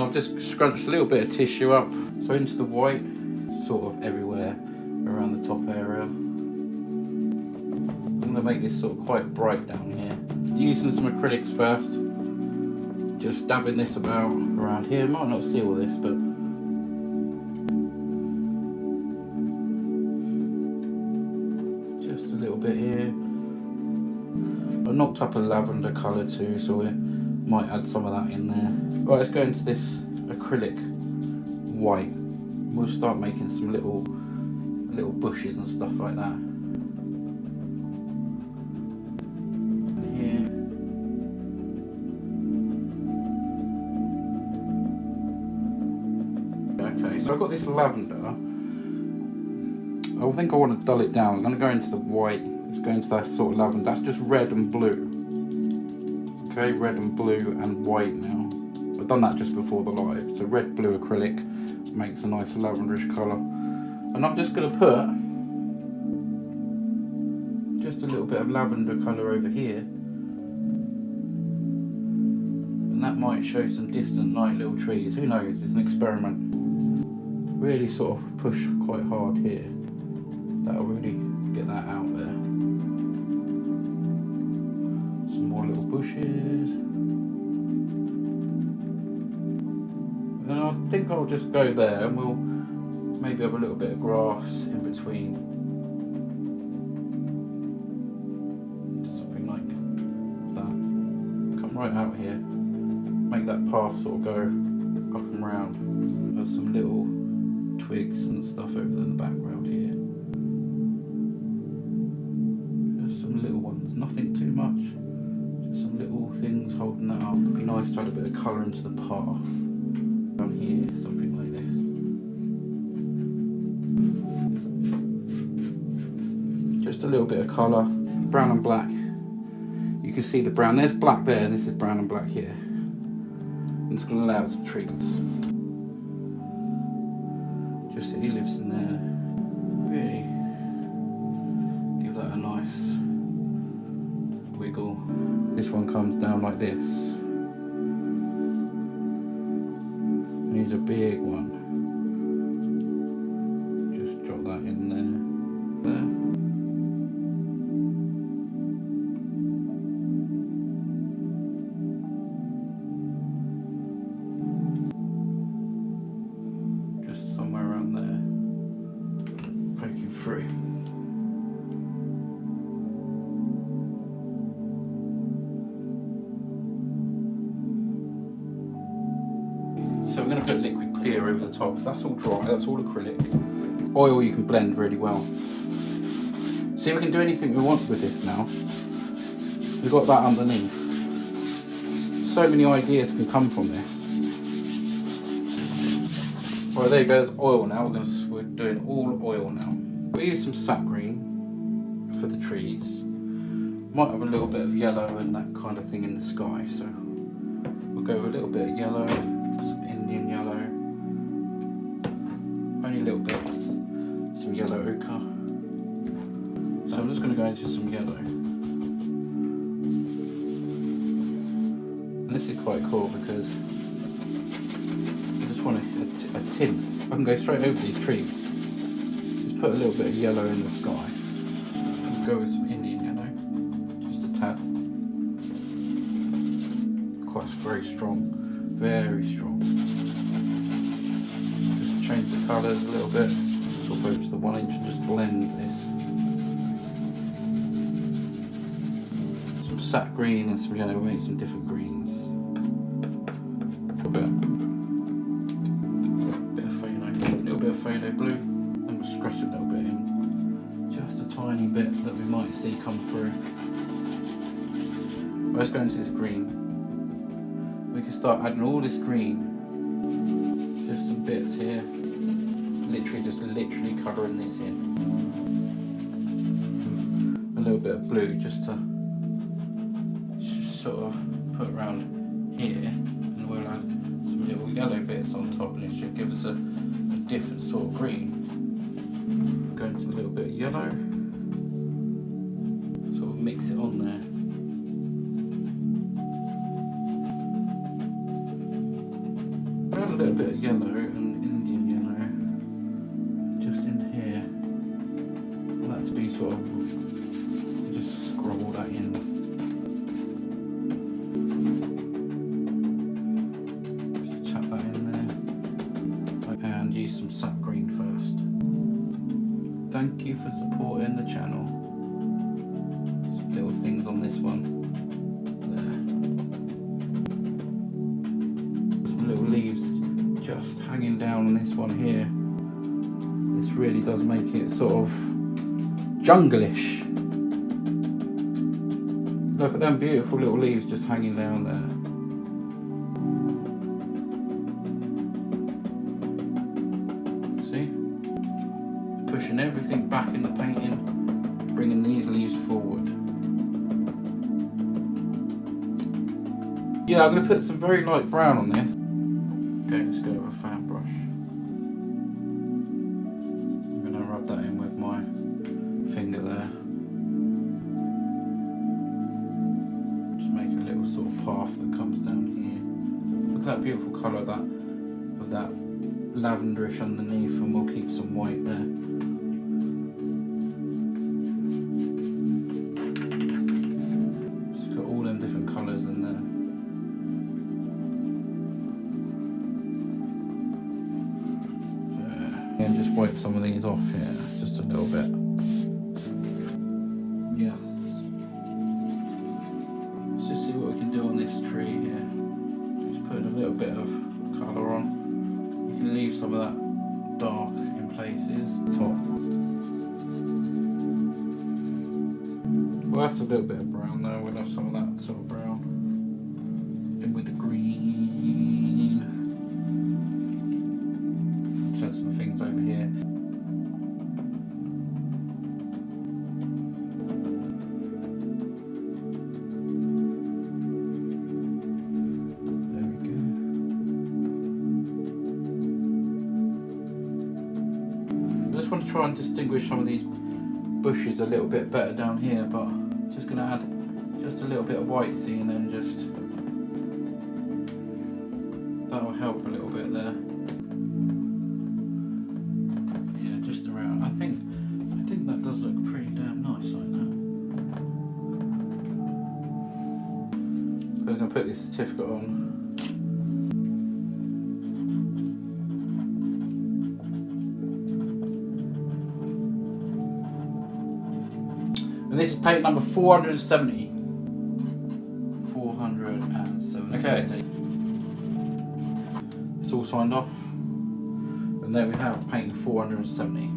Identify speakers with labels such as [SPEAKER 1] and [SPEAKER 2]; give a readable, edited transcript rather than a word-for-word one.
[SPEAKER 1] I've just scrunched a little bit of tissue up, so into the white, sort of everywhere around the top area. I'm going to make this sort of quite bright down here. Using some acrylics first, just dabbing this about around here. Might not see all this, but just a little bit here. I knocked up a lavender colour too, so we might add some of that in there. Right, let's go into this acrylic white. We'll start making some little bushes and stuff like that. And here. Okay, so I've got this lavender. I think I want to dull it down. I'm going to go into the white. Let's go into that sort of lavender. That's just red and blue. Okay, red and blue and white now. I've done that just before the live. So red, blue acrylic makes a nice lavenderish colour. And I'm just going to put just a little bit of lavender colour over here. And that might show some distant nice little trees. Who knows? It's an experiment. Really sort of push quite hard here. That'll really get that out there. Some more little bushes. And I think I'll just go there and we'll maybe have a little bit of grass in between. Something like that. Come right out here. Make that path sort of go up and round. There's some little twigs and stuff over in the background here. Just some little ones, nothing too much. Just some little things holding that up. It'd be nice to add a bit of colour into the path. Down here, something like this. Just a little bit of colour, brown and black. You can see the brown, there's black there, and this is brown and black here. And it's going to allow some trees. Just that he lives in there. Really give that a nice wiggle. This one comes down like this. And he's a big one. Just drop that in there. Just somewhere around there. Poking through. So we're going to put liquid clear over the top. So that's all dry, that's all acrylic. Oil you can blend really well. See, we can do anything we want with this now. We've got that underneath. So many ideas can come from this. Right, there goes oil now. We're doing all oil now. We use some sap green for the trees. Might have a little bit of yellow and that kind of thing in the sky. So we'll go with a little bit of yellow, some Indian yellow. Only a little bit. Some yellow ochre. So I'm just going to go into some yellow. And this is quite cool because I just want a tint. I can go straight over these trees. Just put a little bit of yellow in the sky. I'll go with some Indian yellow. Just a tad. Quite very strong. Very strong. Just change the colours a little bit. Swap over to the 1 inch and just blend this. Some sap green and some yellow. We'll make some different greens. A little bit of phthalo blue, and we'll scratch a little bit in. Just a tiny bit that we might see come through. Let's go into this green. We can start adding all this green. Just some bits here. Literally colouring this in. A little bit of blue just to sort of put around here, and we'll add some little yellow bits on top, and it should give us a different sort of green. Go into a little bit of yellow, sort of mix it on there. little bit of yellow and Indian yellow just in here. I want that to be sort of, just scroll that in. Just tap that in there. And use some sap green first. Thank you for supporting the channel. Just little things on this one. Little leaves just hanging down on this one here. This really does make it sort of jungle-ish. Look at them beautiful little leaves just hanging down there. See? Pushing everything back in the painting, bringing these leaves forward. Yeah, I'm going to put some very light brown on this. Okay, let's go with a fan brush. I'm going to rub that in with my finger there. Just make a little sort of path that comes down here. Look at that beautiful colour of that lavenderish underneath, and we'll keep some white there. Just got all them different colours in there. And just wipe some of these off here, just a little bit. Yes. Let's just see what we can do on this tree here. Just putting a little bit of colour on. You can leave some of that dark in places. Top. Well, that's a little bit of brown though. We'll have some of that sort of brown in with the green. Some things over here. There we go. I just want to try and distinguish some of these bushes a little bit better down here, but just going to add just a little bit of white, see, and then just that will help a little bit there. I think that does look pretty damn nice like that. So I'm going to put this certificate on. And this is paint number 470. 470. Okay. It's all signed off. And there we have painting 470.